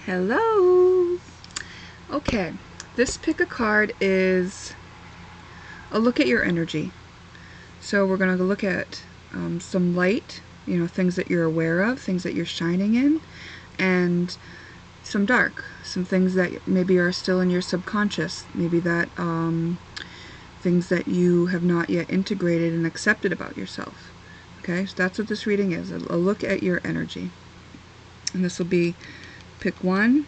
Hello! Okay, this pick a card is a look at your energy. So we're going to look at some light, things that you're aware of, things that you're shining in, and some dark, some things that maybe are still in your subconscious, maybe that things that you have not yet integrated and accepted about yourself. Okay, so that's what this reading is, a look at your energy. And this will be pick 1,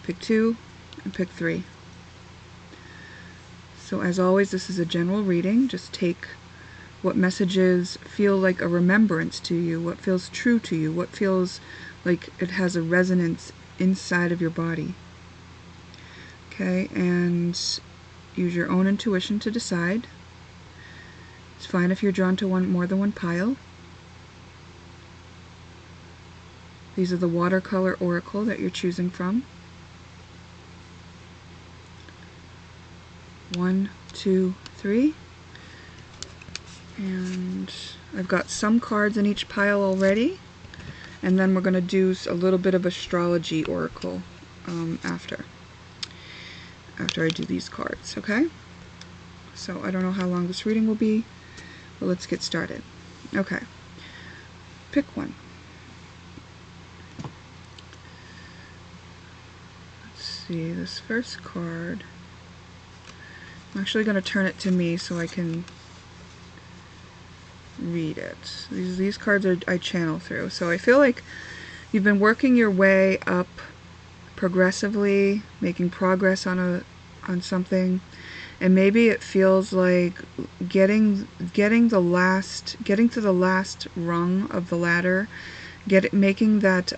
pick 2, and pick 3. So as always, this is a general reading. Just take what messages feel like a remembrance to you, what feels true to you, what feels like it has a resonance inside of your body. Okay, and use your own intuition to decide. It's fine if you're drawn to more than one pile. These are the watercolor oracle that you're choosing from. 1, 2, 3. And I've got some cards in each pile already. And then we're going to do a little bit of astrology oracle after I do these cards, okay? So I don't know how long this reading will be, but let's get started. Okay, pick one. Let's see, this first card, I'm actually going to turn it to me so I can read it. These cards I channel through. So I feel like you've been working your way up progressively, making progress on something, and maybe it feels like getting to the last rung of the ladder, making that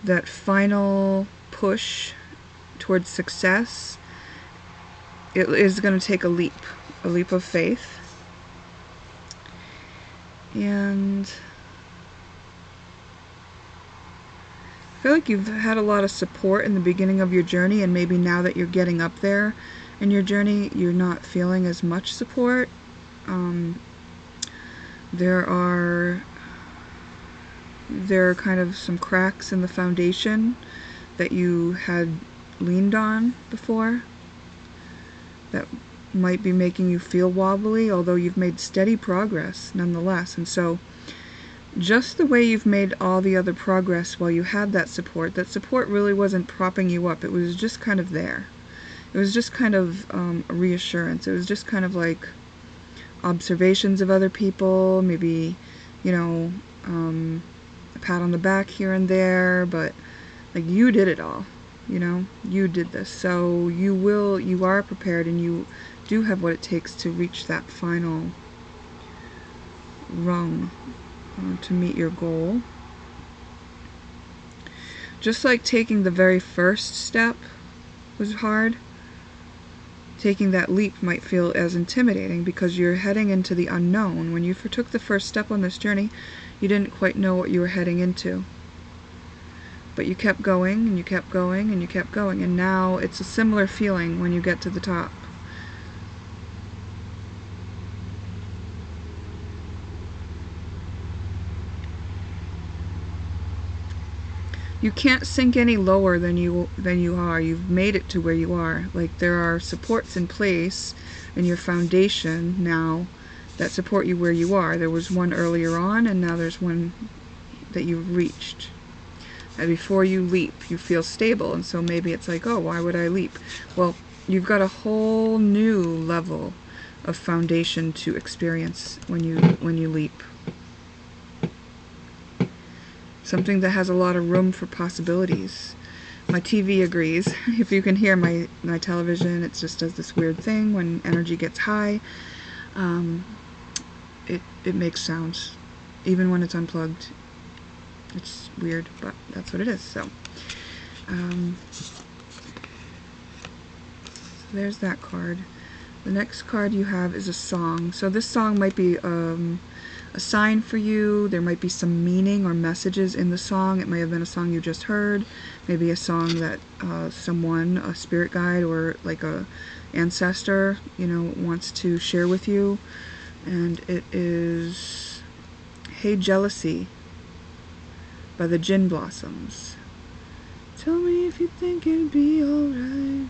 that final push towards success. It is going to take a leap of faith. And I feel like you've had a lot of support in the beginning of your journey, and maybe now that you're getting up there in your journey, you're not feeling as much support. There are kind of some cracks in the foundation that you had leaned on before that might be making you feel wobbly, although you've made steady progress nonetheless. And so just the way you've made all the other progress while you had that support really wasn't propping you up. It was just kind of there. It was just kind of a reassurance. It was just kind of like observations of other people, maybe, a pat on the back here and there, but like, you did it all. You did this. So you are prepared, and you do have what it takes to reach that final rung to meet your goal. Just like taking the very first step was hard, taking that leap might feel as intimidating because you're heading into the unknown. When you took the first step on this journey, you didn't quite know what you were heading into. But you kept going, and you kept going, and you kept going, and now it's a similar feeling when you get to the top. You can't sink any lower than you are. You've made it to where you are. Like, there are supports in place in your foundation now that support you where you are. There was one earlier on, and now there's one that you've reached. And before you leap, you feel stable, and so maybe it's like, oh, why would I leap? Well, you've got a whole new level of foundation to experience when you leap. Something that has a lot of room for possibilities. My TV agrees. If you can hear my television, it just does this weird thing when energy gets high. It makes sounds, even when it's unplugged. It's weird, but that's what it is. So there's that card. The next card you have is a song. So this song might be a sign for you. There might be some meaning or messages in the song. It may have been a song you just heard, maybe a song that someone, a spirit guide or like a ancestor, wants to share with you. And it is, "Hey Jealousy, by the Gin Blossoms. Tell me if you think it'd be alright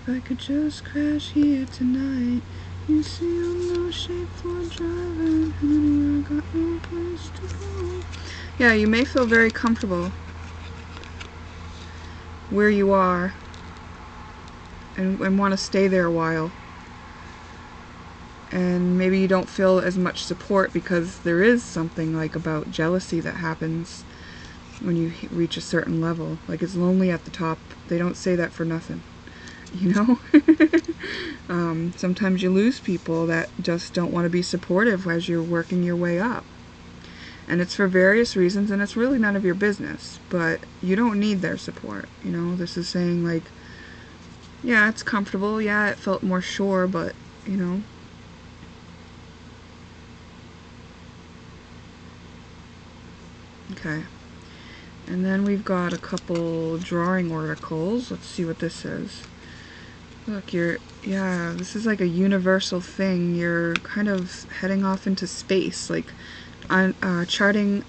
if I could just crash here tonight. You see I'm no shape for driving anywhere, I got no place to go. Yeah, you may feel very comfortable where you are and want to stay there a while. And maybe you don't feel as much support because there is something like about jealousy that happens when you reach a certain level. Like, it's lonely at the top. They don't say that for nothing, you know? Sometimes you lose people that just don't want to be supportive as you're working your way up. And it's for various reasons, and it's really none of your business. But you don't need their support, you know? This is saying, like, yeah, it's comfortable. Yeah, it felt more sure, but, you know. Okay. And then we've got a couple drawing oracles. Let's see what this is. Look, yeah, this is like a universal thing. You're kind of heading off into space, like charting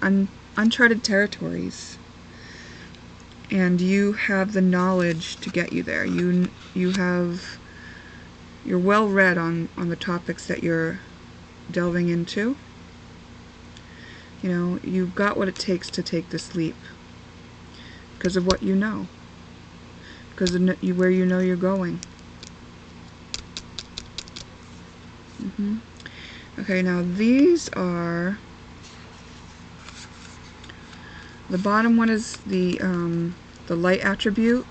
uncharted territories. And you have the knowledge to get you there. You're well read on the topics that you're delving into. You know, you've got what it takes to take this leap because of what you know, because of where you know you're going. Okay, now these are, the bottom one is the light attribute,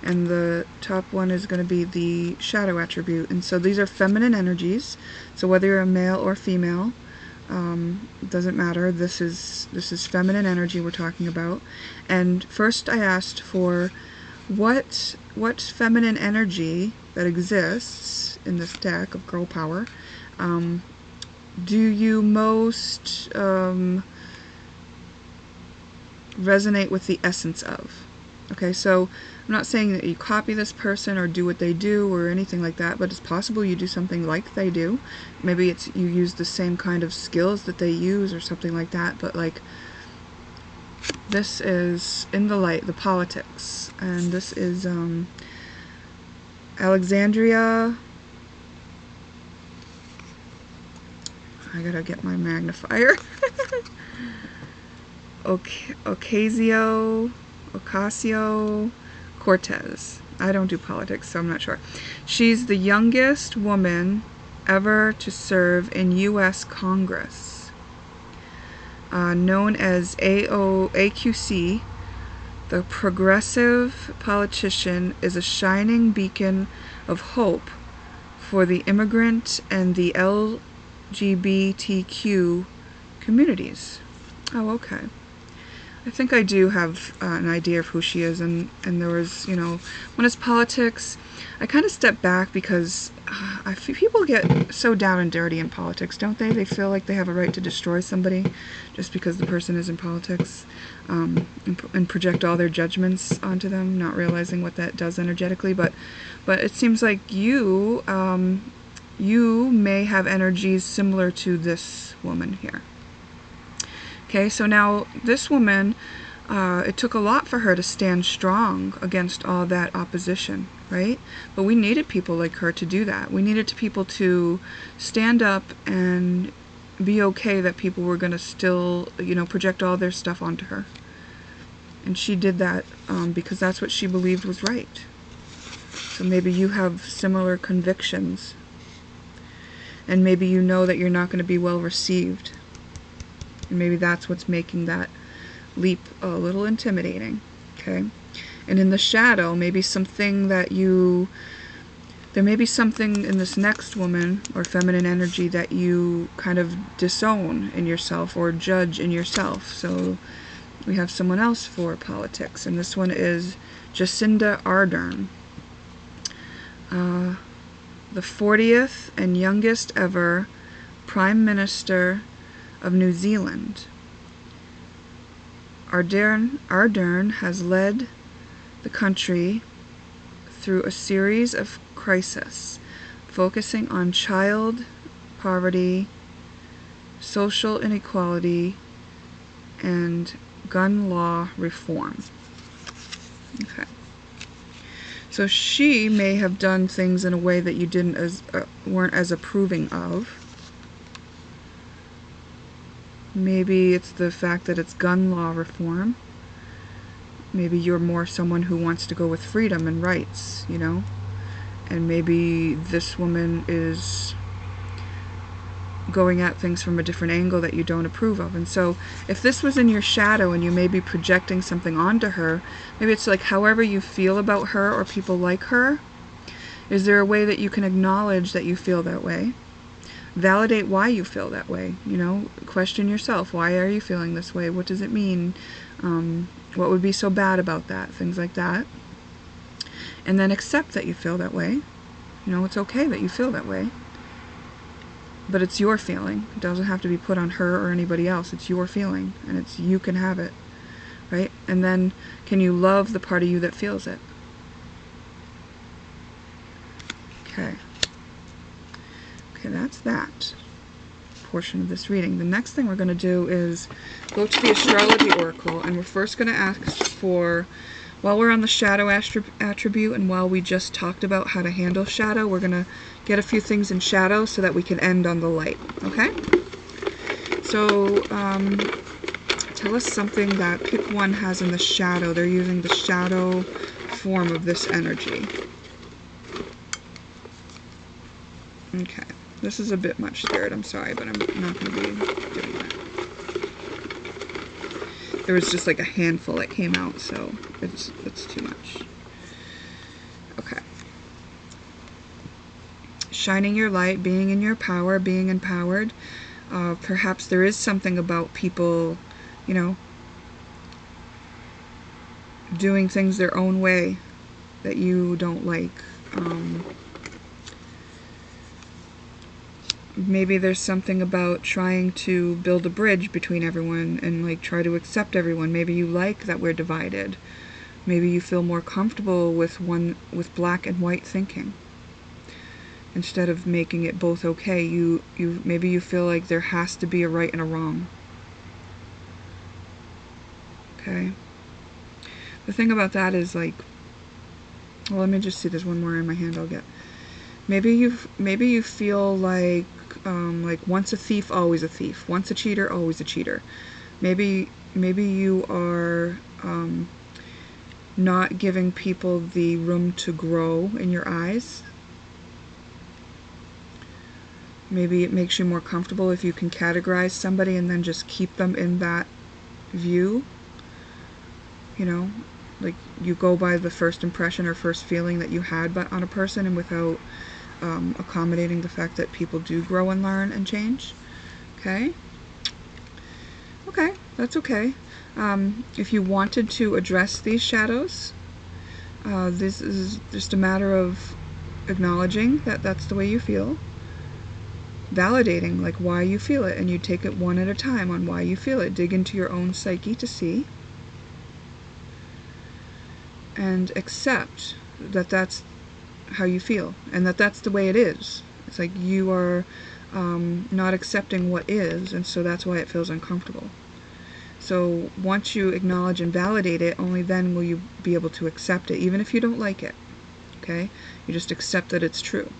and the top one is going to be the shadow attribute. And so these are feminine energies. So whether you're a male or female, doesn't matter. This is feminine energy we're talking about. And first I asked for what feminine energy that exists in this deck of Girl Power do you most resonate with the essence of? Okay, so I'm not saying that you copy this person or do what they do or anything like that, but it's possible you do something like they do. Maybe it's you use the same kind of skills that they use or something like that, but like this is in the light, the politics, and this is Alexandria. I gotta get my magnifier. Ocasio-Cortez. I don't do politics, so I'm not sure. She's the youngest woman ever to serve in U.S. Congress. Known as AQC, the progressive politician is a shining beacon of hope for the immigrant and the LGBTQ communities. Oh, okay. I think I do have an idea of who she is, and there was, you know, when it's politics, I kind of step back because I feel people get so down and dirty in politics, don't they? They feel like they have a right to destroy somebody just because the person is in politics, and project all their judgments onto them, not realizing what that does energetically. But it seems like you may have energies similar to this woman here. Okay, so now this woman, it took a lot for her to stand strong against all that opposition, right? But we needed people like her to do that. We needed people to stand up and be okay that people were going to still, you know, project all their stuff onto her. And she did that because that's what she believed was right. So maybe you have similar convictions. And maybe you know that you're not going to be well received. And maybe that's what's making that leap a little intimidating, okay? And in the shadow, maybe something that there may be something in this next woman or feminine energy that you kind of disown in yourself or judge in yourself. So we have someone else for politics, and this one is Jacinda Ardern, the 40th and youngest ever Prime Minister of New Zealand. Ardern has led the country through a series of crises, focusing on child poverty, social inequality, and gun law reform. Okay. So she may have done things in a way that you weren't as approving of. Maybe it's the fact that it's gun law reform. Maybe you're more someone who wants to go with freedom and rights, you know? And maybe this woman is going at things from a different angle that you don't approve of. And so if this was in your shadow and you may be projecting something onto her, maybe it's like however you feel about her or people like her, is there a way that you can acknowledge that you feel that way? Validate why you feel that way, you know? Question yourself, why are you feeling this way? What does it mean? What would be so bad about that? Things like that. And then accept that you feel that way. You know, it's okay that you feel that way. But it's your feeling. It doesn't have to be put on her or anybody else. It's your feeling, and you can have it, right? And then, can you love the part of you that feels it? Okay. Okay, that's that portion of this reading. The next thing we're going to do is go to the astrology oracle, and we're first going to ask for, while we're on the shadow attribute, and while we just talked about how to handle shadow, we're going to get a few things in shadow so that we can end on the light, okay? So, tell us something that pick one has in the shadow. They're using the shadow form of this energy. Okay, this is a bit much, Spirit. I'm sorry, but I'm not going to be doing that. There was just like a handful that came out, so it's too much. Okay. Shining your light, being in your power, being empowered. Perhaps there is something about people, you know, doing things their own way that you don't like. Maybe there's something about trying to build a bridge between everyone and like try to accept everyone. Maybe you like that we're divided. Maybe you feel more comfortable with black and white thinking. Instead of making it both okay, maybe you feel like there has to be a right and a wrong. Okay? The thing about that is like, well, let me just see, there's one more in my hand I'll get. Maybe you feel like once a thief, always a thief. Once a cheater, always a cheater. Maybe you are not giving people the room to grow in your eyes. Maybe it makes you more comfortable if you can categorize somebody and then just keep them in that view. You know, like you go by the first impression or first feeling that you had on a person, and without accommodating the fact that people do grow and learn and change. Okay? Okay, that's okay. If you wanted to address these shadows, this is just a matter of acknowledging that that's the way you feel. Validating like why you feel it, and you take it one at a time on why you feel it. Dig into your own psyche to see, and accept that that's how you feel, and that that's the way it is. It's like you are not accepting what is, and so that's why it feels uncomfortable. So once you acknowledge and validate it, only then will you be able to accept it, even if you don't like it. Okay? You just accept that it's true.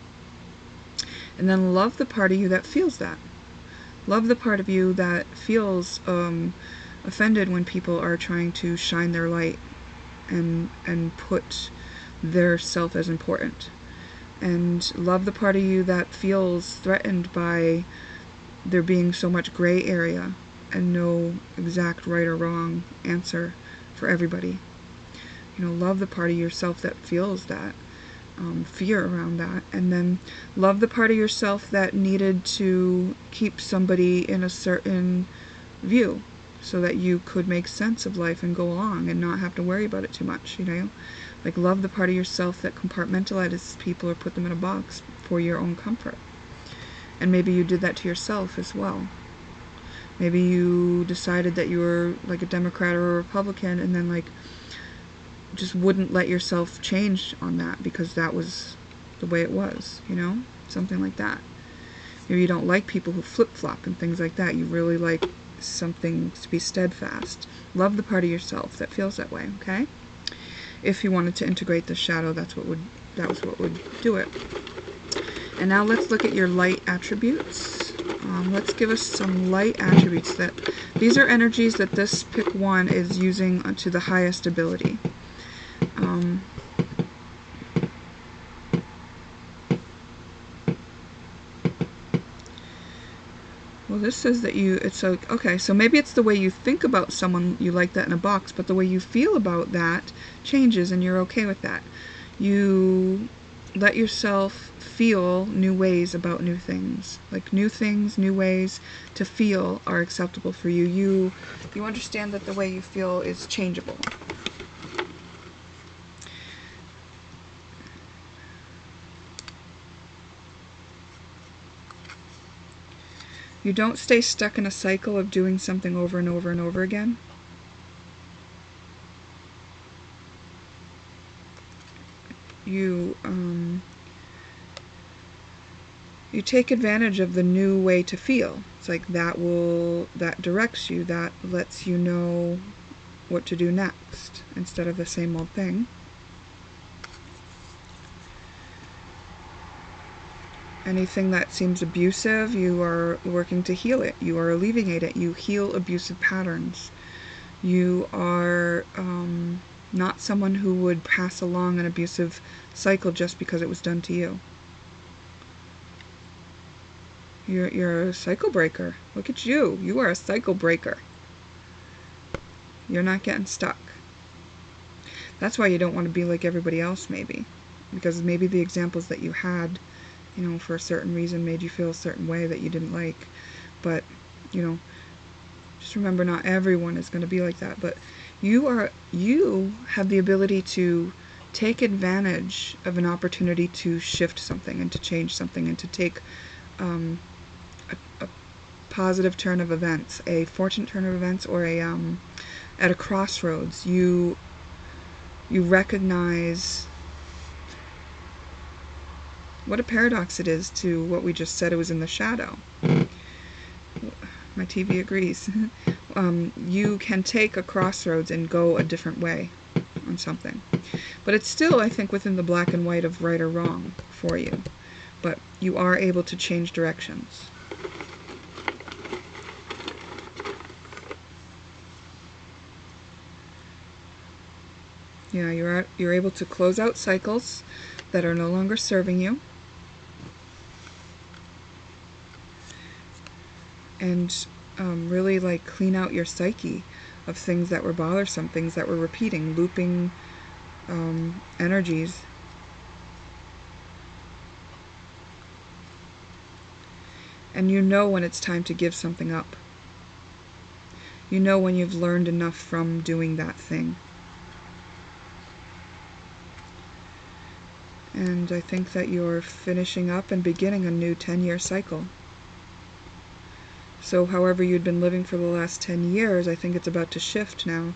And then love the part of you that feels that. Love the part of you that feels offended when people are trying to shine their light and put their self as important. And love the part of you that feels threatened by there being so much gray area and no exact right or wrong answer for everybody. You know, love the part of yourself that feels that. Fear around that, and then love the part of yourself that needed to keep somebody in a certain view so that you could make sense of life and go along and not have to worry about it too much, you know? Like, love the part of yourself that compartmentalizes people or put them in a box for your own comfort. And maybe you did that to yourself as well. Maybe you decided that you were like a Democrat or a Republican, and then like just wouldn't let yourself change on that because that was the way it was, you know? Something like that. Maybe you don't like people who flip-flop and things like that. You really like something to be steadfast. Love the part of yourself that feels that way, okay? If you wanted to integrate the shadow, that was what would do it. And now let's look at your light attributes. Let's give us some light attributes. These are energies that this pick one is using to the highest ability. Well, this says that okay, so maybe it's the way you think about someone, you like that in a box, but the way you feel about that changes and you're okay with that. You let yourself feel new ways about new things. Like new things, new ways to feel are acceptable for you. You understand that the way you feel is changeable. You don't stay stuck in a cycle of doing something over and over and over again. You take advantage of the new way to feel. It's like that directs you, that lets you know what to do next instead of the same old thing. Anything that seems abusive, you are working to heal it. You are alleviate it. You heal abusive patterns. You are not someone who would pass along an abusive cycle just because it was done to you. You're a cycle breaker. Look at you. You are a cycle breaker. You're not getting stuck. That's why you don't want to be like everybody else, maybe. Because maybe the examples that you had, for a certain reason made you feel a certain way that you didn't like. But, just remember, not everyone is going to be like that. But you have the ability to take advantage of an opportunity to shift something and to change something and to take a positive turn of events, a fortunate turn of events, or at a crossroads. You recognize what a paradox it is to what we just said. It was in the shadow. My TV agrees. You can take a crossroads and go a different way on something. But it's still, I think, within the black and white of right or wrong for you. But you are able to change directions. Yeah, you're able to close out cycles that are no longer serving you. And really clean out your psyche of things that were bothersome, things that were repeating, looping energies. And you know when it's time to give something up. You know when you've learned enough from doing that thing. And I think that you're finishing up and beginning a new 10-year cycle. So however you'd been living for the last 10 years, I think it's about to shift now.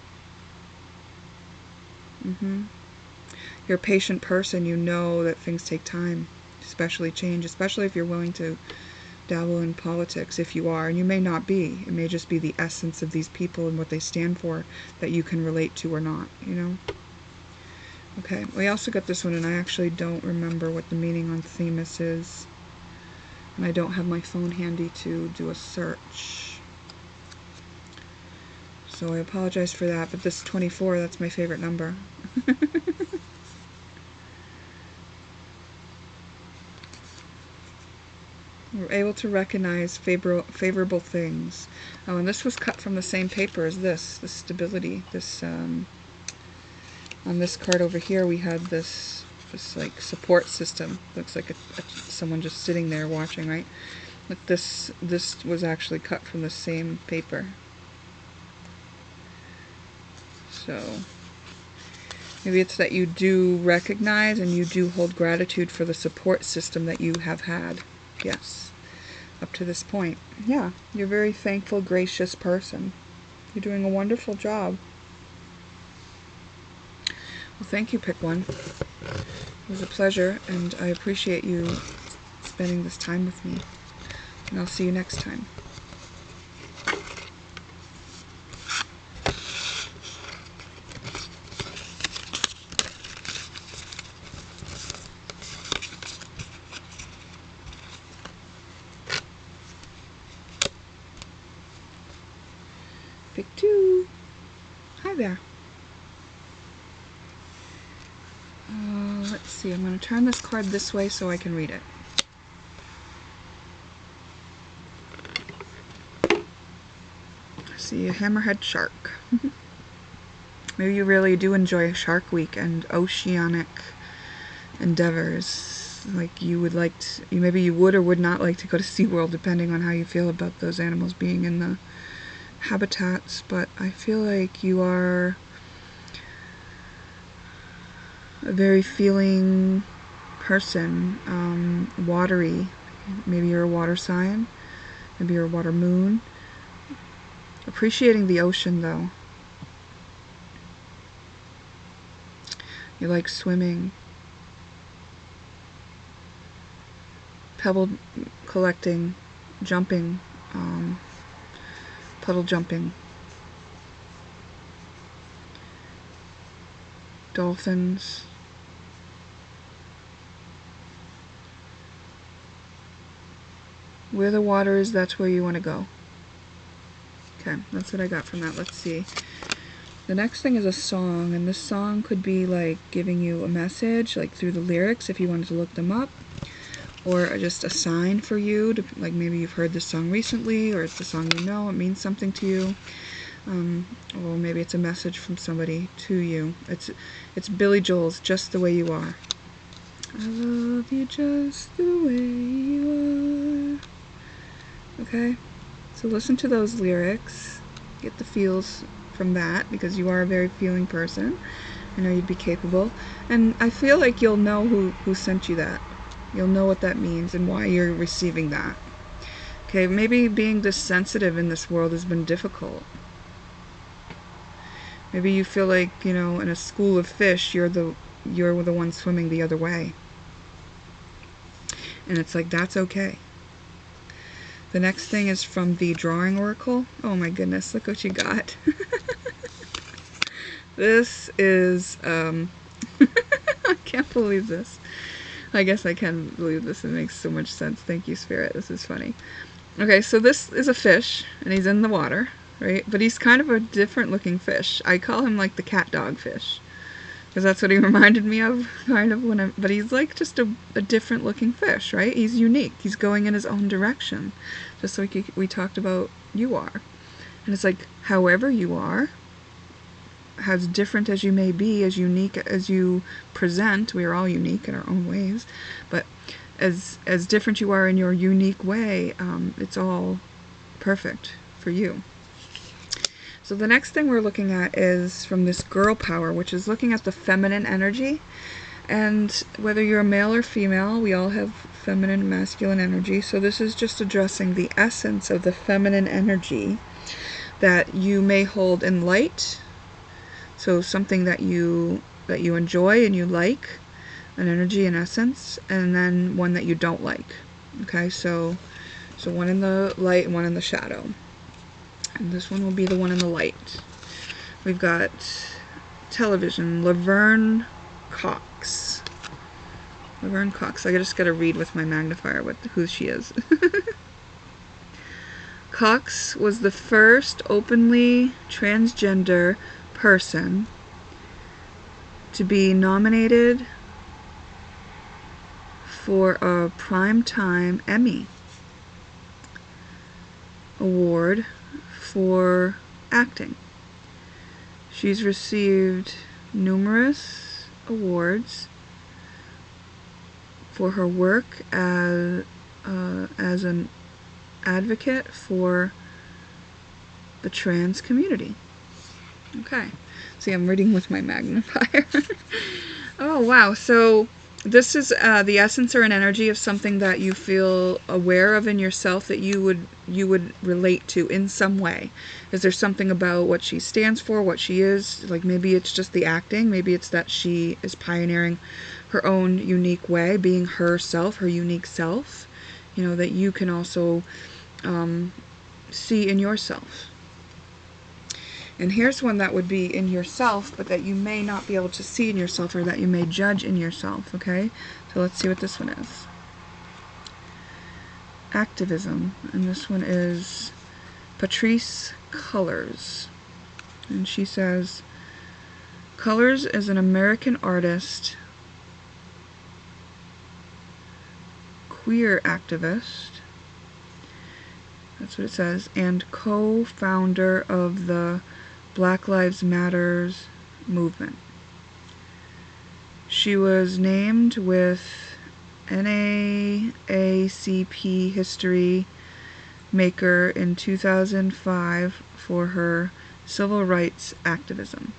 You're a patient person. You know that things take time, especially change, especially if you're willing to dabble in politics, if you are. And you may not be. It may just be the essence of these people and what they stand for that you can relate to or not, Okay, we also got this one, and I actually don't remember what the meaning on Themis is. And I don't have my phone handy to do a search. So I apologize for that, but this 24, that's my favorite number. We're able to recognize favorable things. Oh, and this was cut from the same paper as this stability. This on this card over here, we had this support system. Looks like someone just sitting there watching, right? But this was actually cut from the same paper. So maybe it's that you do recognize and you do hold gratitude for the support system that you have had. Yes, up to this point. Yeah, you're a very thankful, gracious person. You're doing a wonderful job. Well, thank you, Pick One. It was a pleasure, and I appreciate you spending this time with me. And I'll see you next time. Hi there. Let's see, I'm going to turn this card this way so I can read it. I see a hammerhead shark. Maybe you really do enjoy Shark Week and oceanic endeavors. Like you would like to, maybe you would or would not like to go to SeaWorld depending on how you feel about those animals being in the habitats, but I feel like you are a very feeling person, watery. Maybe you're a water sign, maybe you're a water moon. Appreciating the ocean though. You like swimming, pebble collecting, jumping, puddle jumping, dolphins, where the water is, that's where you want to go. Okay, that's what I got from that. Let's see. The next thing is a song, and this song could be like giving you a message, like through the lyrics if you wanted to look them up, or just a sign for you, to, like maybe you've heard this song recently, or it's the song you know, it means something to you, or maybe it's a message from somebody to you. It's Billy Joel's Just the Way You Are. I love you just the way you are. Okay, so listen to those lyrics, get the feels from that, because you are a very feeling person. I know you'd be capable, and I feel like you'll know who sent you that. You'll know what that means and why you're receiving that. Okay, maybe being this sensitive in this world has been difficult. Maybe you feel like, you know, in a school of fish, you're the one swimming the other way. And it's like, that's okay. The next thing is from the Drawing Oracle. Oh my goodness, look what you got. This is, I can't believe this. I guess I can believe this. It makes so much sense. Thank you, Spirit. This is funny. Okay, so this is a fish, and he's in the water, right? But he's kind of a different looking fish. I call him like the cat dog fish, because that's what he reminded me of, kind of, but he's like just a different looking fish, right? He's unique. He's going in his own direction, just like we talked about you are. And it's like, however you are, as different as you may be, as unique as you present, we are all unique in our own ways, but as different you are in your unique way, it's all perfect for you. So the next thing we're looking at is from this Girl Power, which is looking at the feminine energy. And whether you're a male or female, we all have feminine and masculine energy. So this is just addressing the essence of the feminine energy that you may hold in light. So something that you enjoy and you like, an energy and essence, and then one that you don't like. Okay, so one in the light and one in the shadow. And this one will be the one in the light. We've got television, Laverne Cox. Laverne Cox. I just gotta read with my magnifier who she is. Cox was the first openly transgender person to be nominated for a Primetime Emmy Award for acting. She's received numerous awards for her work as an advocate for the trans community. Okay, see, I'm reading with my magnifier. Oh wow, so this is the essence or an energy of something that you feel aware of in yourself that you would relate to in some way. Is there something about what she stands for, what she is? Like maybe it's just the acting, maybe it's that she is pioneering her own unique way, being herself, her unique self, you know, that you can also see in yourself. And here's one that would be in yourself, but that you may not be able to see in yourself, or that you may judge in yourself, okay? So let's see what this one is. Activism. And this one is Patrice Cullors. and she says, Colors is an American artist, queer activist, that's what it says, and co-founder of the Black Lives Matters movement. She was named with NAACP History Maker in 2005 for her civil rights activism.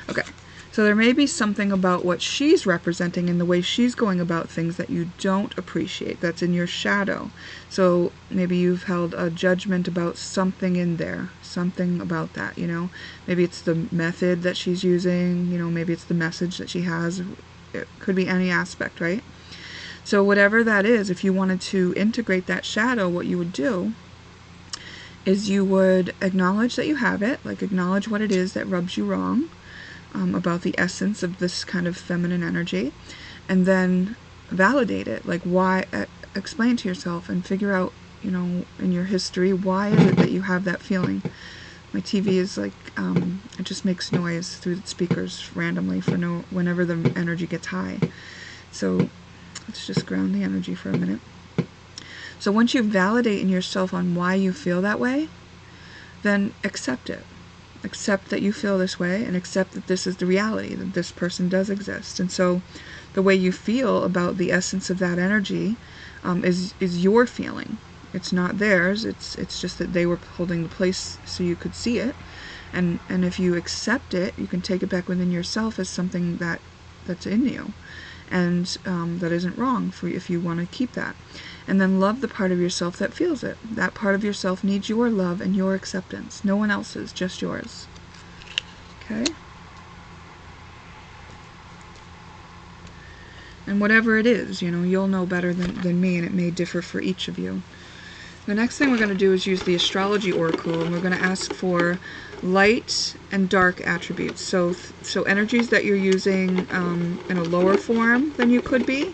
Okay, so there may be something about what she's representing and the way she's going about things that you don't appreciate, that's in your shadow. So maybe you've held a judgment about something in there, something about that, you know. Maybe it's the method that she's using, you know, maybe it's the message that she has. It could be any aspect, right? So whatever that is, if you wanted to integrate that shadow, what you would do is you would acknowledge that you have it, like acknowledge what it is that rubs you wrong about the essence of this kind of feminine energy, and then validate it, like why, explain to yourself and figure out, you know, in your history, why is it that you have that feeling. My TV is like, it just makes noise through the speakers randomly for whenever the energy gets high. So let's just ground the energy for a minute. So once you validate in yourself on why you feel that way, then accept it. Accept that you feel this way, and accept that this is the reality, that this person does exist. And so the way you feel about the essence of that energy is your feeling. It's not theirs. It's just that they were holding the place so you could see it. And if you accept it, you can take it back within yourself as something that's in you, and that isn't wrong for you if you want to keep that. And then love the part of yourself that feels it. That part of yourself needs your love and your acceptance. No one else's, just yours. Okay? And whatever it is, you know, you'll know better than me, and it may differ for each of you. The next thing we're going to do is use the astrology oracle, and we're going to ask for light and dark attributes. So energies that you're using in a lower form than you could be,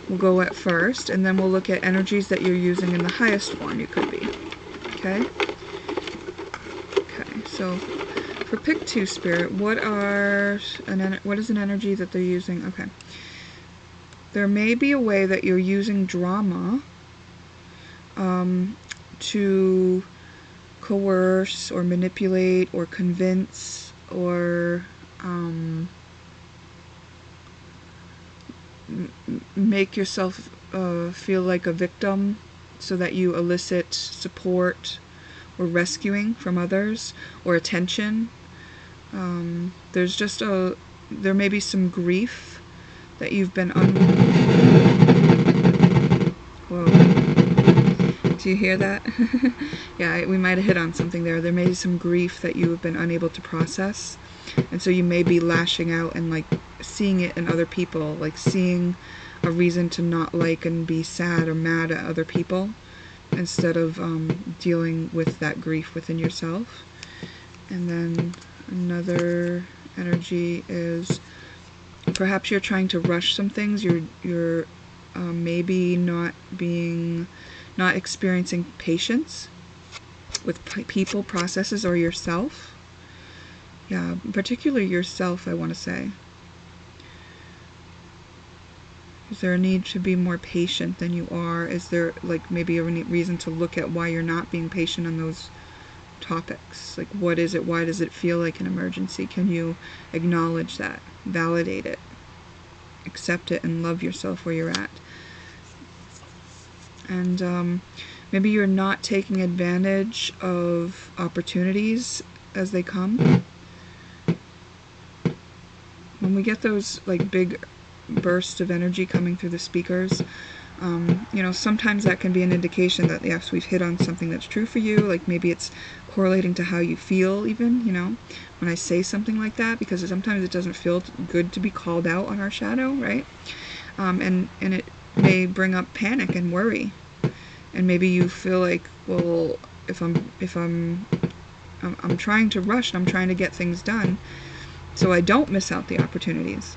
we'll go at first, and then we'll look at energies that you're using in the highest form you could be. Okay? Okay, so for pick 2 spirit, what is an energy that they're using? Okay. There may be a way that you're using drama to coerce or manipulate or convince or make yourself feel like a victim so that you elicit support or rescuing from others or attention. There may be some grief that you've been Whoa. Do you hear that? Yeah, we might have hit on something there. There may be some grief that you have been unable to process. And so you may be lashing out and like seeing it in other people, like seeing a reason to not like and be sad or mad at other people instead of dealing with that grief within yourself. And then another energy is perhaps you're trying to rush some things. You're maybe not experiencing patience with people, processes, or yourself. Yeah, particularly yourself, I want to say. Is there a need to be more patient than you are? Is there like maybe a reason to look at why you're not being patient on those topics? Like, what is it? Why does it feel like an emergency? Can you acknowledge that, validate it, accept it, and love yourself where you're at? And maybe you're not taking advantage of opportunities as they come. When we get those like big bursts of energy coming through the speakers, you know, sometimes that can be an indication that yes, we've hit on something that's true for you. Like maybe it's correlating to how you feel even, you know, when I say something like that, because sometimes it doesn't feel good to be called out on our shadow, right? And it may bring up panic and worry. And maybe you feel like, well, if I'm trying to rush and I'm trying to get things done so I don't miss out the opportunities.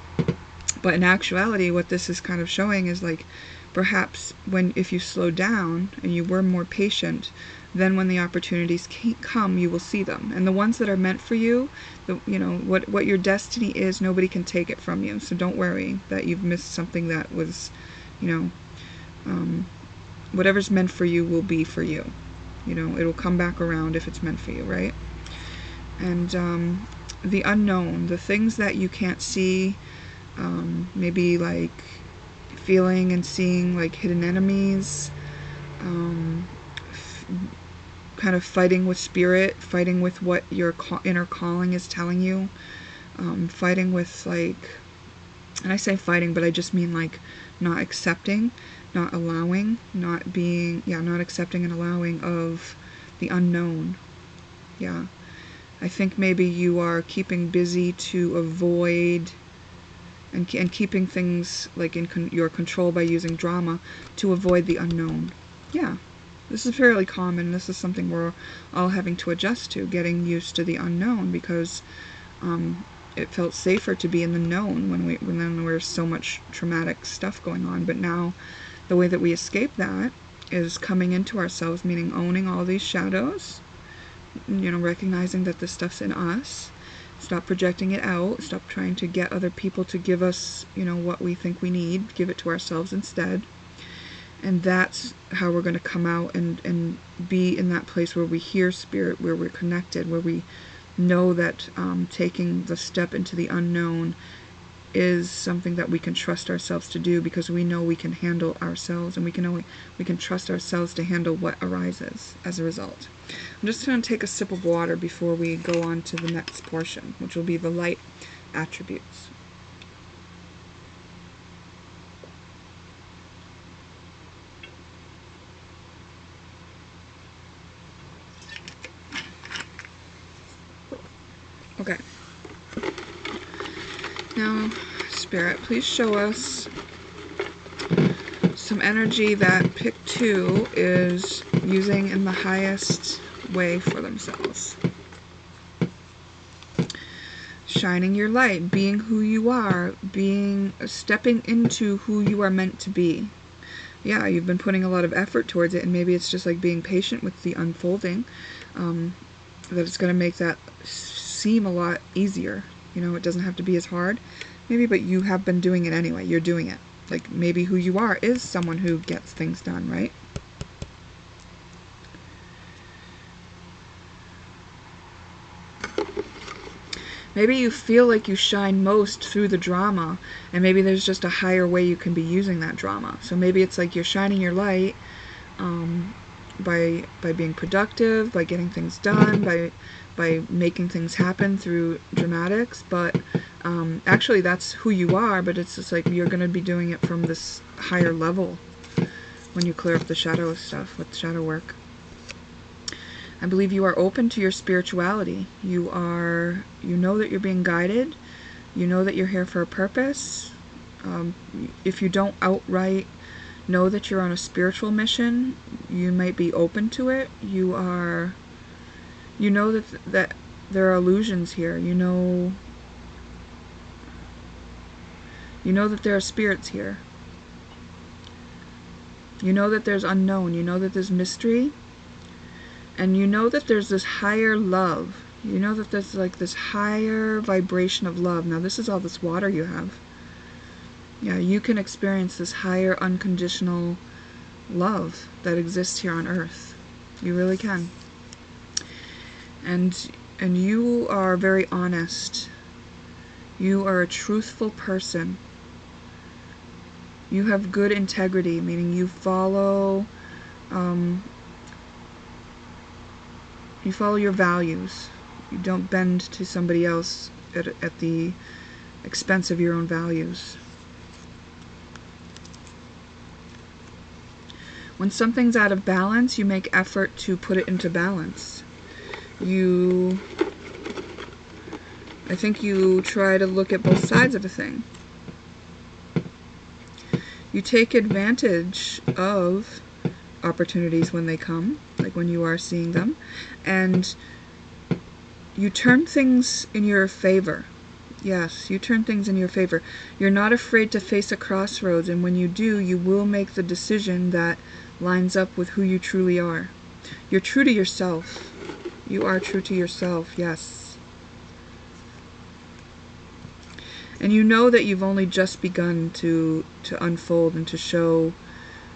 But in actuality, what this is kind of showing is like perhaps if you slow down and you were more patient, then when the opportunities come, you will see them. And the ones that are meant for you, what your destiny is, nobody can take it from you. So don't worry that you've missed something that was, whatever's meant for you will be for you. It'll come back around if it's meant for you, right? And the unknown, the things that you can't see, maybe like feeling and seeing like hidden enemies, kind of fighting with spirit, fighting with what your inner calling is telling you, fighting with and I say fighting, but I just mean like not accepting, not allowing, not accepting and allowing of the unknown. Yeah. I think maybe you are keeping busy to avoid and keeping things like in your control by using drama to avoid the unknown. Yeah, this is fairly common. This is something we're all having to adjust to, getting used to the unknown, because it felt safer to be in the known when there was so much traumatic stuff going on. But now the way that we escape that is coming into ourselves, meaning owning all these shadows, recognizing that this stuff's in us. Stop projecting it out. Stop trying to get other people to give us, what we think we need. Give it to ourselves instead. And that's how we're going to come out and be in that place where we hear spirit, where we're connected, where we know that taking the step into the unknown is something that we can trust ourselves to do, because we know we can handle ourselves, and we can trust ourselves to handle what arises as a result. I'm just going to take a sip of water before we go on to the next portion, which will be the light attributes. Okay. Now, Spirit, please show us some energy that pick 2 is using in the highest way for themselves. Shining your light, being who you are, stepping into who you are meant to be. Yeah, you've been putting a lot of effort towards it, and maybe it's just like being patient with the unfolding, that it's going to make that seem a lot easier. It doesn't have to be as hard, maybe, but you have been doing it anyway. You're doing it. Like, maybe who you are is someone who gets things done, right? Maybe you feel like you shine most through the drama, and maybe there's just a higher way you can be using that drama. So maybe it's like you're shining your light by being productive, by getting things done, by making things happen through dramatics, but actually that's who you are, but it's just like you're going to be doing it from this higher level when you clear up the shadow stuff with shadow work. I believe you are open to your spirituality. You know that you're being guided. You know that you're here for a purpose. If you don't outright know that you're on a spiritual mission, you might be open to it. You know that there are illusions here. You know that there are spirits here. You know that there's unknown. You know that there's mystery. And you know that there's this higher love. You know that there's like this higher vibration of love. Now this is all this water you have. Yeah, you can experience this higher unconditional love that exists here on earth. You really can. And you are very honest. You are a truthful person. You have good integrity, meaning you follow your values. You don't bend to somebody else at the expense of your own values. When something's out of balance, you make effort to put it into balance. I think you try to look at both sides of a thing. You take advantage of opportunities when they come, like when you are seeing them, and you turn things in your favor. Yes, you turn things in your favor. You're not afraid to face a crossroads, and when you do, you will make the decision that lines up with who you truly are. You're true to yourself. You are true to yourself, yes. And you know that you've only just begun to unfold and to show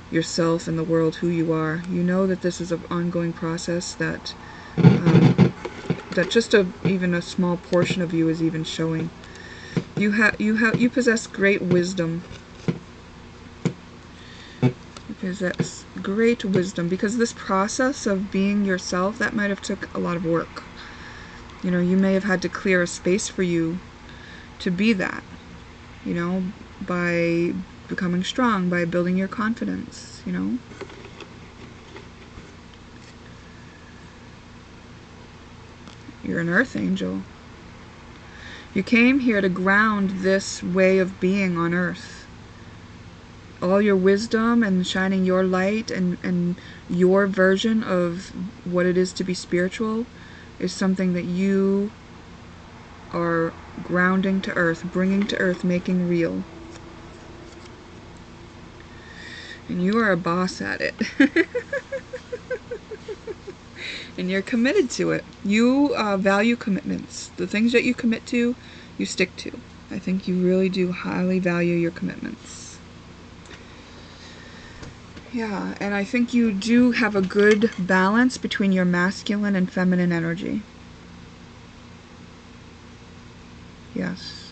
yourself and the world who you are. You know that this is an ongoing process, that that just even a small portion of you is even showing. You possess great wisdom. You possess great wisdom, because this process of being yourself, that might have took a lot of work. You know, you may have had to clear a space for you to be that, you know, by becoming strong, by building your confidence, you know. You're an earth angel. You came here to ground this way of being on earth. All your wisdom and shining your light and your version of what it is to be spiritual is something that you are grounding to earth, bringing to earth, making real. And you are a boss at it. And you're committed to it. You value commitments. The things that you commit to, you stick to. I think you really do highly value your commitments. Yeah, and I think you do have a good balance between your masculine and feminine energy. Yes.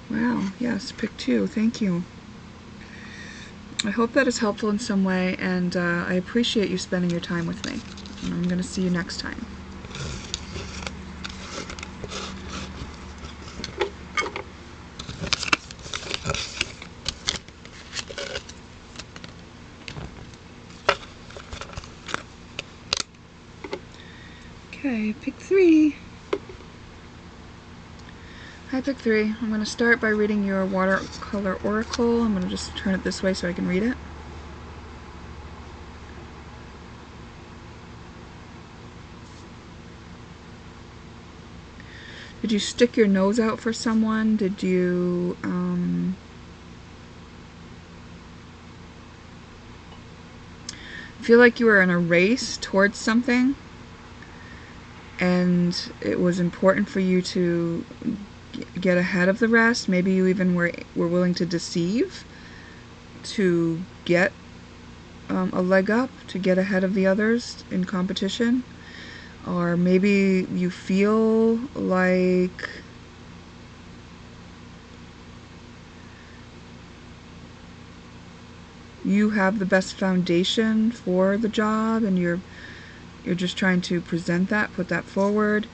Wow, yes, pick 2. Thank you. I hope that is helpful in some way, and I appreciate you spending your time with me. And I'm going to see you next time. Okay, pick 3. Hi, pick 3. I'm going to start by reading your watercolor oracle. I'm going to just turn it this way so I can read it. Did you stick your nose out for someone? Did you feel like you were in a race towards something, and it was important for you to get ahead of the rest? Maybe you even were willing to deceive to get a leg up, to get ahead of the others in competition. Or maybe you feel like you have the best foundation for the job, and you're just trying to present that, put that forward.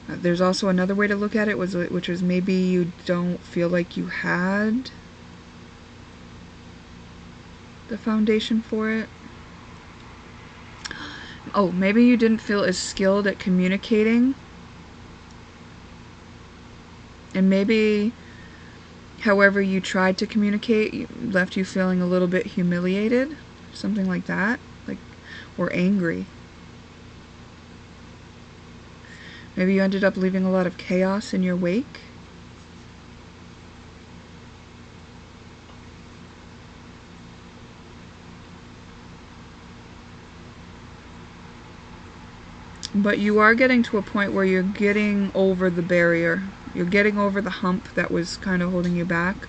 There's also another way to look at it, which was maybe you don't feel like you had the foundation for it. Oh, maybe you didn't feel as skilled at communicating. And maybe however you tried to communicate left you feeling a little bit humiliated. Something like that. Or angry. Maybe you ended up leaving a lot of chaos in your wake. But you are getting to a point where you're getting over the barrier. You're getting over the hump that was kind of holding you back.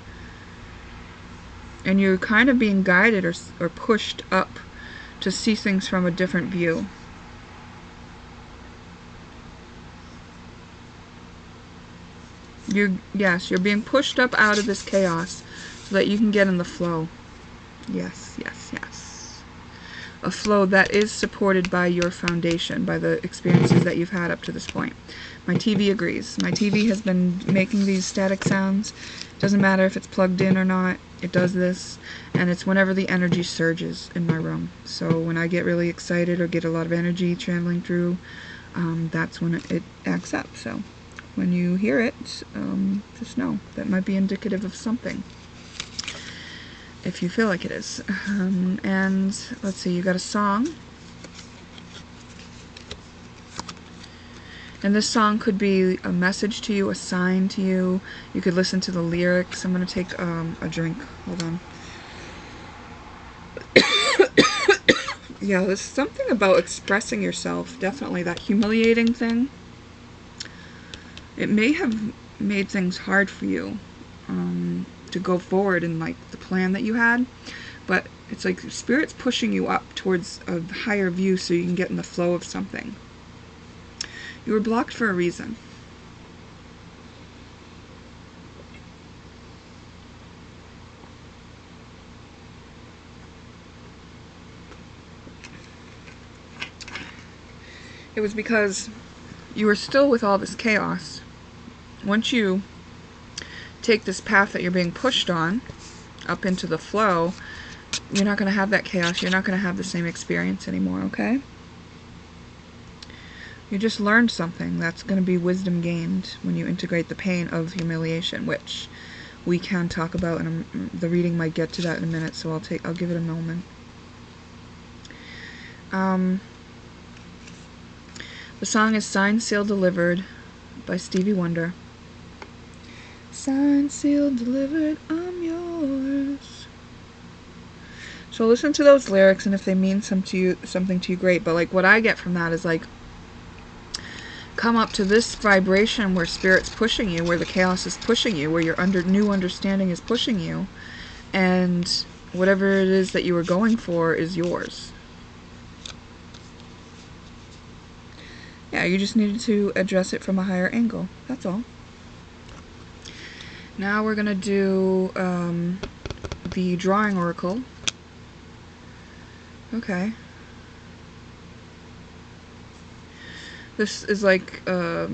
And you're kind of being guided or pushed up to see things from a different view. You're being pushed up out of this chaos so that you can get in the flow. Yes, yes, yes. A flow that is supported by your foundation, by the experiences that you've had up to this point. My TV agrees. My TV has been making these static sounds. Doesn't matter if it's plugged in or not. It does this, and it's whenever the energy surges in my room. So when I get really excited or get a lot of energy channeling through, that's when it acts up. So when you hear it, just know that might be indicative of something, if you feel like it is. And let's see, you got a song. And this song could be a message to you, a sign to you. You could listen to the lyrics. I'm going to take a drink. Hold on. Yeah, there's something about expressing yourself. Definitely that humiliating thing. It may have made things hard for you to go forward in like the plan that you had. But it's like Spirit's pushing you up towards a higher view so you can get in the flow of something. You were blocked for a reason. It was because you were still with all this chaos. Once you take this path that you're being pushed on up into the flow, you're not going to have that chaos. You're not going to have the same experience anymore, okay? You just learned something. That's going to be wisdom gained when you integrate the pain of humiliation, which we can talk about, and the reading might get to that in a minute, so I'll give it a moment. The song is Signed, Sealed, Delivered by Stevie Wonder. Signed, sealed, delivered, I'm yours. So listen to those lyrics, and if they mean something to you, great. But like what I get from that is like, come up to this vibration where Spirit's pushing you, where the chaos is pushing you, where your new understanding is pushing you, and whatever it is that you were going for is yours. Yeah, you just needed to address it from a higher angle. That's all. Now we're going to do the drawing oracle. Okay. This is like a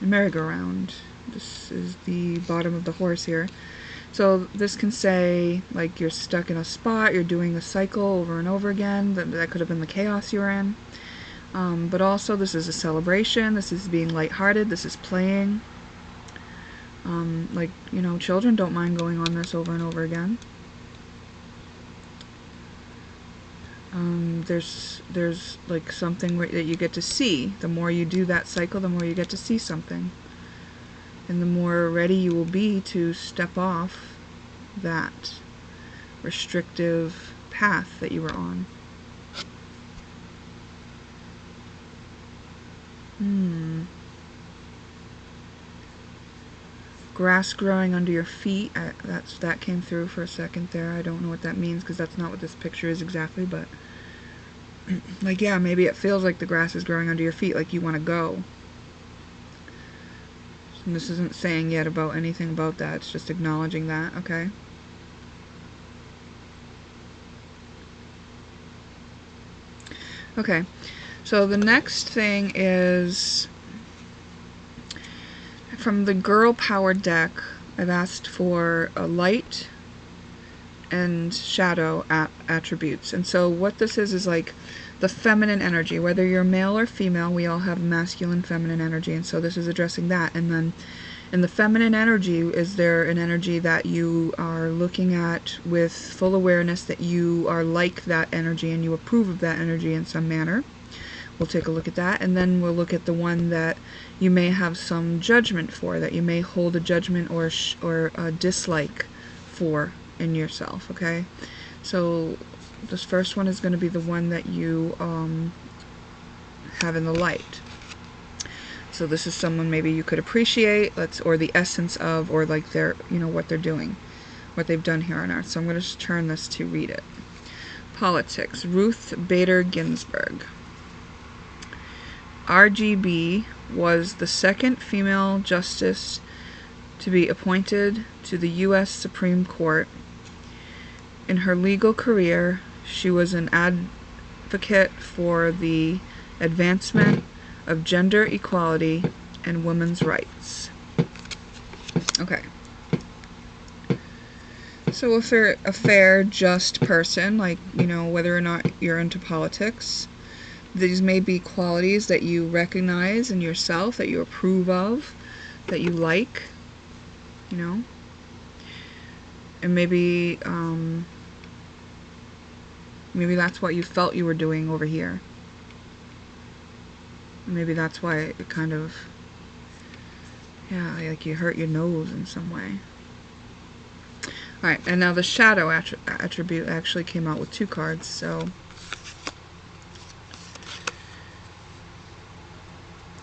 merry-go-round. This is the bottom of the horse here. So this can say, like, you're stuck in a spot, you're doing a cycle over and over again. That could have been the chaos you were in. But also, this is a celebration. This is being lighthearted. This is playing. Like, you know, children don't mind going on this over and over again. There's like something that you get to see. The more you do that cycle, the more you get to see something. And the more ready you will be to step off that restrictive path that you were on. Grass growing under your feet. That came through for a second there. I don't know what that means because that's not what this picture is exactly, but like, yeah, maybe it feels like the grass is growing under your feet, like you want to go. And this isn't saying yet about anything about that. It's just acknowledging that, okay? Okay, so the next thing is from the Girl Power deck. I've asked for a light and shadow attributes. And so what this is like the feminine energy. Whether you're male or female, we all have masculine, feminine energy. And so this is addressing that. And then in the feminine energy, is there an energy that you are looking at with full awareness that you are like that energy and you approve of that energy in some manner? We'll take a look at that, and then we'll look at the one that you may have some judgment for, that you may hold a judgment or a dislike for in yourself, okay? So this first one is going to be the one that you have in the light. So this is someone maybe you could appreciate, or the essence of, or like their, you know, what they're doing, what they've done here on Earth. So I'm going to just turn this to read it. Politics, Ruth Bader Ginsburg. RGB was the second female justice to be appointed to the U.S. Supreme Court. In her legal career, she was an advocate for the advancement of gender equality and women's rights. Okay. So if you're a fair, just person, like, you know, whether or not you're into politics, these may be qualities that you recognize in yourself, that you approve of, that you like, you know. And maybe maybe that's what you felt you were doing over here. Maybe that's why it kind of, yeah, like you hurt your nose in some way. Alright, and now the shadow attribute actually came out with 2 cards, so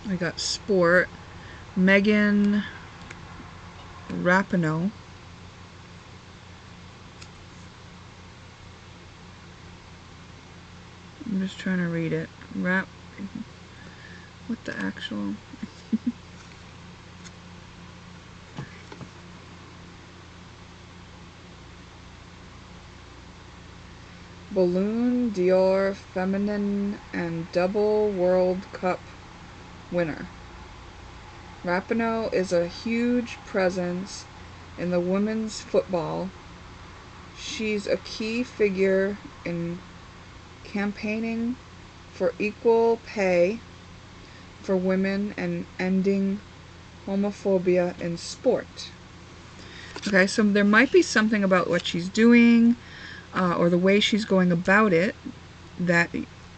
we got Sport, Megan Rapinoe. I'm just trying to read it. What the actual... Balloon d'Or Feminine and double World Cup winner. Rapinoe is a huge presence in the women's football. She's a key figure in campaigning for equal pay for women and ending homophobia in sport. Okay, so there might be something about what she's doing or the way she's going about it that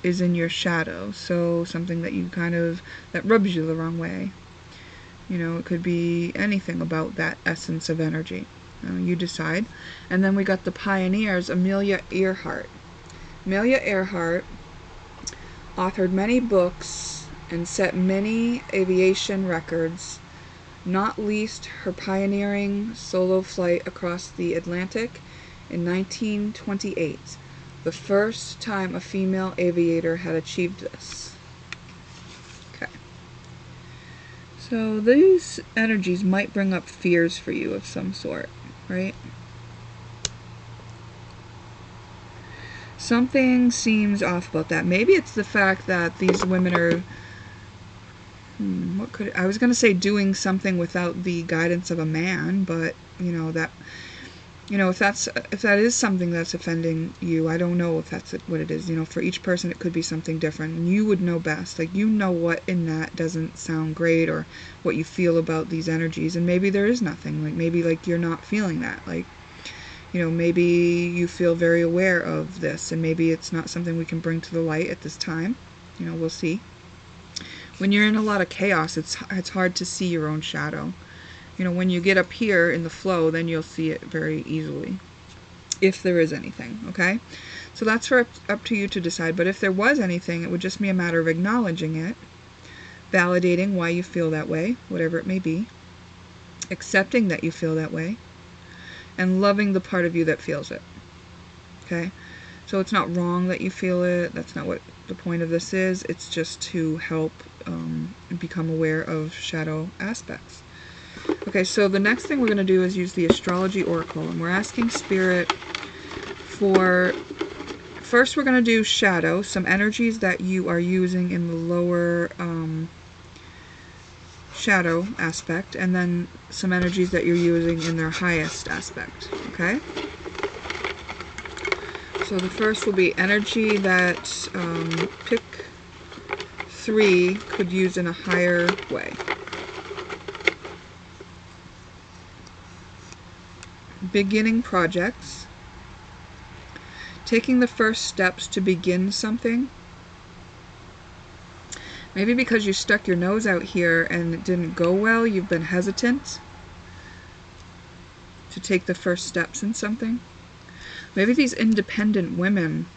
is in your shadow. So something that you kind of, that rubs you the wrong way. You know, it could be anything about that essence of energy. You decide. And then we got the pioneers, Amelia Earhart. Amelia Earhart authored many books and set many aviation records, not least her pioneering solo flight across the Atlantic in 1928, the first time a female aviator had achieved this. Okay. So these energies might bring up fears for you of some sort, right? Something seems off about that. Maybe it's the fact that these women are, I was going to say doing something without the guidance of a man, but, you know, that, you know, if that is something that's offending you, I don't know if that's what it is. You know, for each person it could be something different, and you would know best. Like, you know what in that doesn't sound great, or what you feel about these energies, and maybe there is nothing. Like, maybe, like, you're not feeling that. Like, you know, maybe you feel very aware of this, and maybe it's not something we can bring to the light at this time. You know, we'll see. When you're in a lot of chaos, it's hard to see your own shadow. You know, when you get up here in the flow, then you'll see it very easily, if there is anything, okay? So that's up to you to decide, but if there was anything, it would just be a matter of acknowledging it, validating why you feel that way, whatever it may be, accepting that you feel that way, and loving the part of you that feels it. Okay? So it's not wrong that you feel it. That's not what the point of this is. It's just to help become aware of shadow aspects. Okay, so the next thing we're going to do is use the astrology oracle, and we're asking Spirit for, first we're going to do shadow, some energies that you are using in the lower shadow aspect, and then some energies that you're using in their highest aspect, okay? So the first will be energy that pick 3 could use in a higher way. Beginning projects, taking the first steps to begin something. Maybe because you stuck your nose out here and it didn't go well, you've been hesitant to take the first steps in something. Maybe these independent women,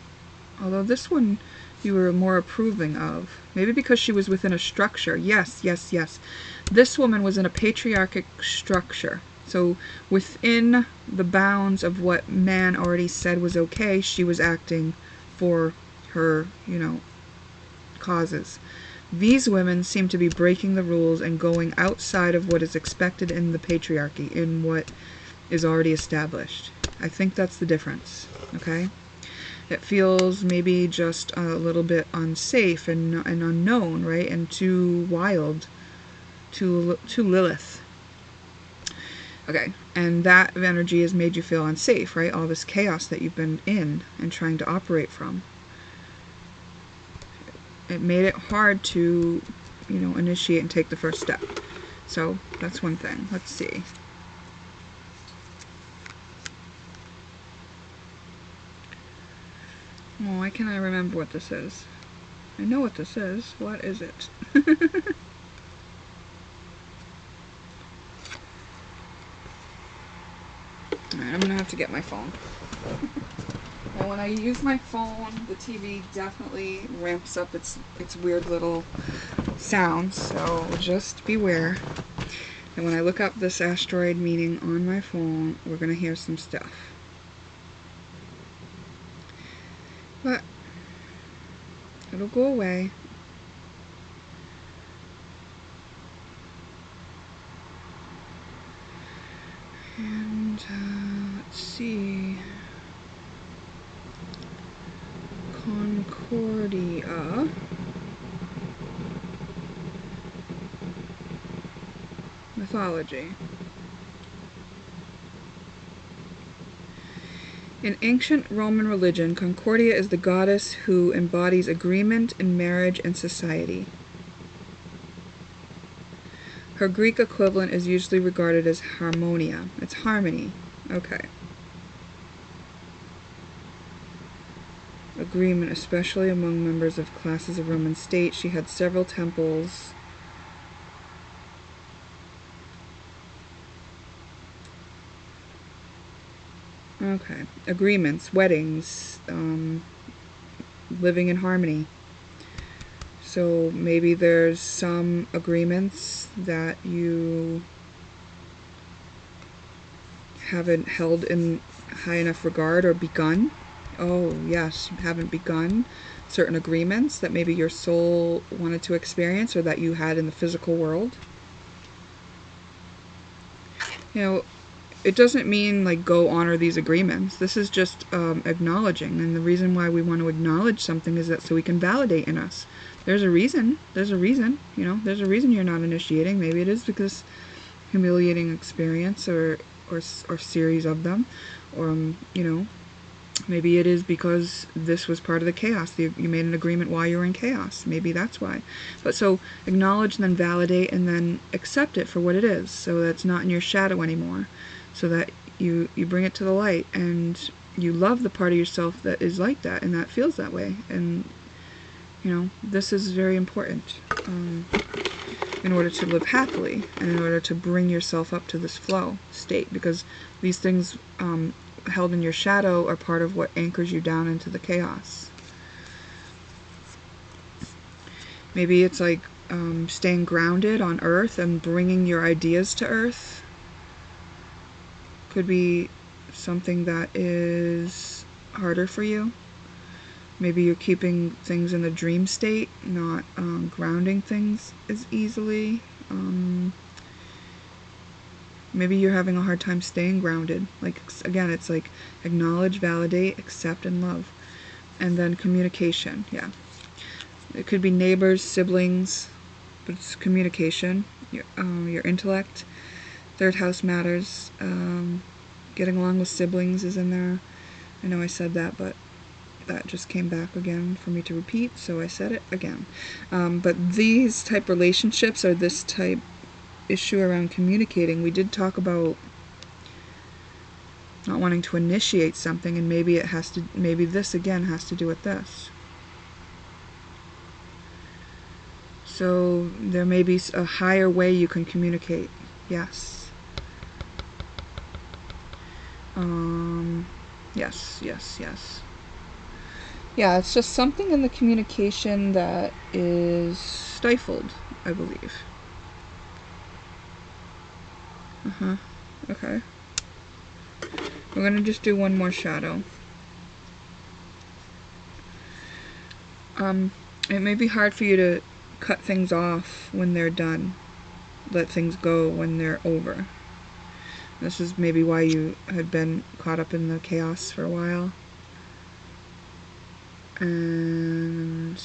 although this one you were more approving of. Maybe because she was within a structure. Yes, yes, yes. This woman was in a patriarchic structure. So within the bounds of what man already said was okay, she was acting for her, you know, causes. These women seem to be breaking the rules and going outside of what is expected in the patriarchy, in what is already established. I think that's the difference, okay? It feels maybe just a little bit unsafe and unknown, right? And too wild, too Lilith. Okay, and that energy has made you feel unsafe, right? All this chaos that you've been in and trying to operate from. It made it hard to, you know, initiate and take the first step. So that's one thing. Let's see. Oh, why can't I remember what this is? I know what this is. What is it? Alright, I'm gonna have to get my phone. And when I use my phone, the TV definitely ramps up its weird little sounds, so just beware. And when I look up this asteroid meaning on my phone, we're gonna hear some stuff. But it'll go away. And let's see. Concordia. Mythology. In ancient Roman religion, Concordia is the goddess who embodies agreement in marriage and society. Her Greek equivalent is usually regarded as Harmonia. It's harmony. Okay. Agreement, especially among members of classes of Roman state. She had several temples. Okay. Agreements, weddings, living in harmony. So maybe there's some agreements that you haven't held in high enough regard or begun. Oh, yes, you haven't begun certain agreements that maybe your soul wanted to experience or that you had in the physical world. You know, it doesn't mean like go honor these agreements. This is just acknowledging, and the reason why we want to acknowledge something is that so we can validate in us. There's a reason, you know, there's a reason you're not initiating. Maybe it is because humiliating experience or series of them, or you know, maybe it is because this was part of the chaos. You made an agreement while you were in chaos. Maybe that's why. But so acknowledge, then validate, and then accept it for what it is, so that it's not in your shadow anymore, so that you bring it to the light and you love the part of yourself that is like that and that feels that way. And you know, this is very important in order to live happily and in order to bring yourself up to this flow state, because these things held in your shadow are part of what anchors you down into the chaos. Maybe it's like staying grounded on earth and bringing your ideas to earth. Could be something that is harder for you. Maybe you're keeping things in the dream state, not grounding things as easily. Maybe you're having a hard time staying grounded. Like, again, it's like acknowledge, validate, accept, and love. And then communication, yeah. It could be neighbors, siblings, but it's communication. Your intellect. Third house matters. Getting along with siblings is in there. I know I said that, but that just came back again for me to repeat, so I said it again. But these type relationships or this type issue around communicating, we did talk about not wanting to initiate something, and maybe it has to, maybe this again has to do with this. So there may be a higher way you can communicate. Yes. Yes. Yeah, it's just something in the communication that is stifled, I believe. Okay. We're going to just do one more shadow. It may be hard for you to cut things off when they're done. Let things go when they're over. This is maybe why you had been caught up in the chaos for a while. And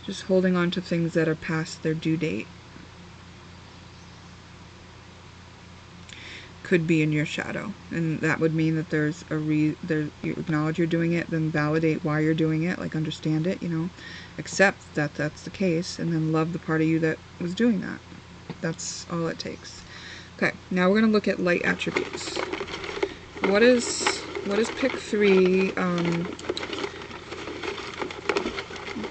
just holding on to things that are past their due date. Could be in your shadow, and that would mean that there's you acknowledge you're doing it, then validate why you're doing it, like understand it, you know, accept that that's the case, and then love the part of you that was doing that. That's all it takes. Okay, now we're going to look at light attributes. What is pick 3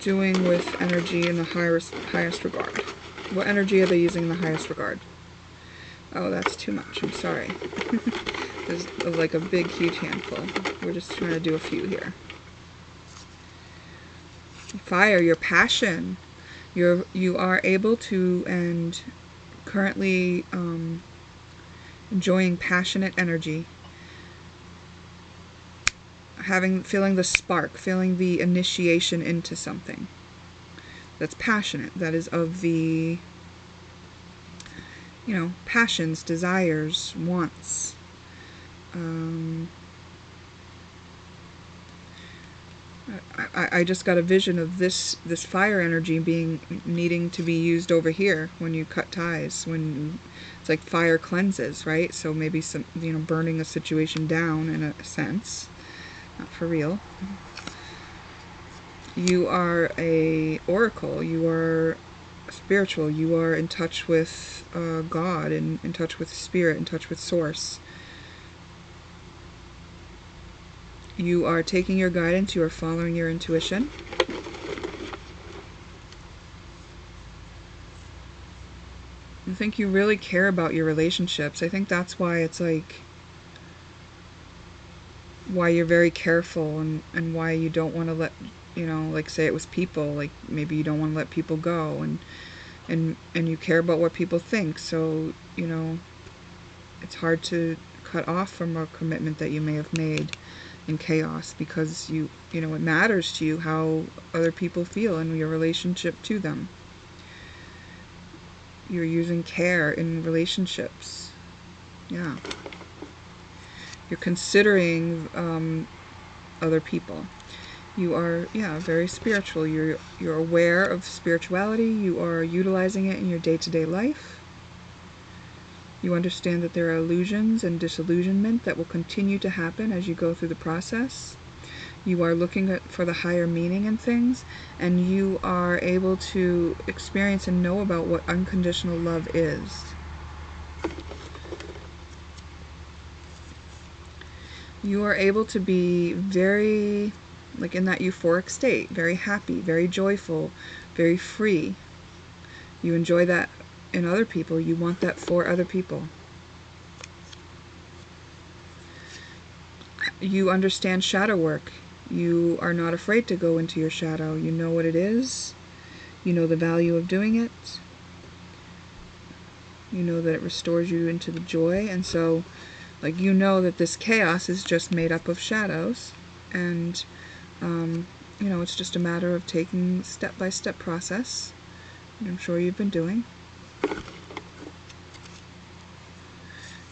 doing with energy in the highest regard? What energy are they using in the highest regard? Oh, that's too much. I'm sorry. There's like a big, huge handful. We're just trying to do a few here. Fire, your passion. You are able to and currently enjoying passionate energy. Feeling the spark, feeling the initiation into something. That's passionate. That is of the, passions, desires, wants. I just got a vision of this fire energy needing to be used over here when you cut ties. It's like fire cleanses, right? So maybe some, burning a situation down in a sense. Not for real. You are a oracle. You are spiritual. You are in touch with God, and in touch with spirit, in touch with source. You are taking your guidance. You are following your intuition. I think you really care about your relationships. I think that's why it's like, why you're very careful, and why you don't want to let, like say it was people, like maybe you don't want to let people go, and you care about what people think, so it's hard to cut off from a commitment that you may have made in chaos, because it matters to you how other people feel in your relationship to them. You're using care in relationships. Yeah. You're considering other people. You are, very spiritual. You're aware of spirituality. You are utilizing it in your day-to-day life. You understand that there are illusions and disillusionment that will continue to happen as you go through the process. You are looking for the higher meaning in things, and you are able to experience and know about what unconditional love is. You are able to be very, like in that euphoric state, very happy, very joyful, very free. You enjoy that in other people. You want that for other people. You understand shadow work. You are not afraid to go into your shadow. You know what it is. You know the value of doing it. You know that it restores you into the joy. And so, that this chaos is just made up of shadows. And, it's just a matter of taking step-by-step process. I'm sure you've been doing.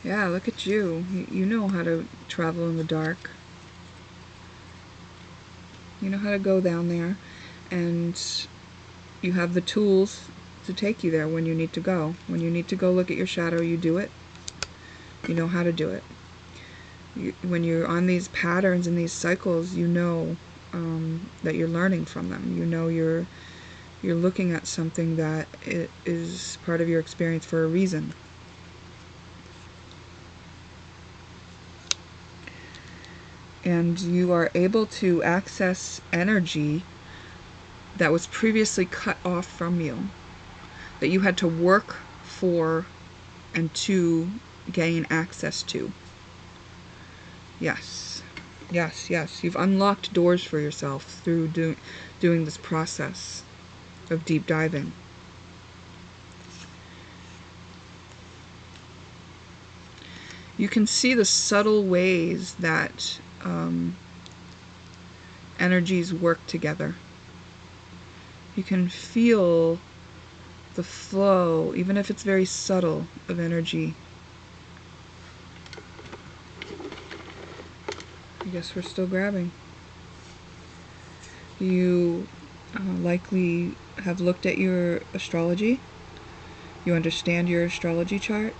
Yeah, look at you. You know how to travel in the dark. You know how to go down there, and you have the tools to take you there when you need to go. When you need to go look at your shadow, you do it. You know how to do it. When you're on these patterns and these cycles, you know that you're learning from them. You know you're looking at something that is part of your experience for a reason. And you are able to access energy that was previously cut off from you, that you had to work for and to gain access to. Yes. Yes, yes. You've unlocked doors for yourself through doing this process of deep diving. You can see the subtle ways that energies work together. You can feel the flow, even if it's very subtle, of energy. I guess we're still grabbing. You likely have looked at your astrology. You understand your astrology chart.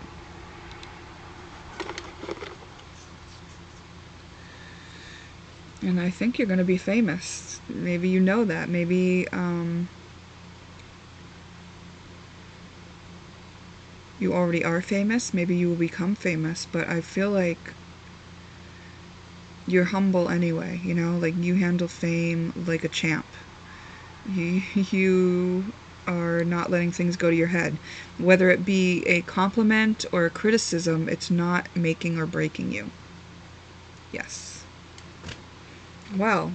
And I think you're going to be famous. Maybe you know that. Maybe you already are famous. Maybe you will become famous. But I feel like you're humble anyway, like you handle fame like a champ. You are not letting things go to your head. Whether it be a compliment or a criticism, it's not making or breaking you. Yes. Well,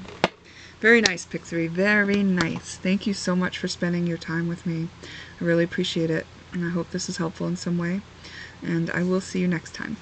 very nice, Pick 3. Very nice. Thank you so much for spending your time with me. I really appreciate it, and I hope this is helpful in some way. And I will see you next time.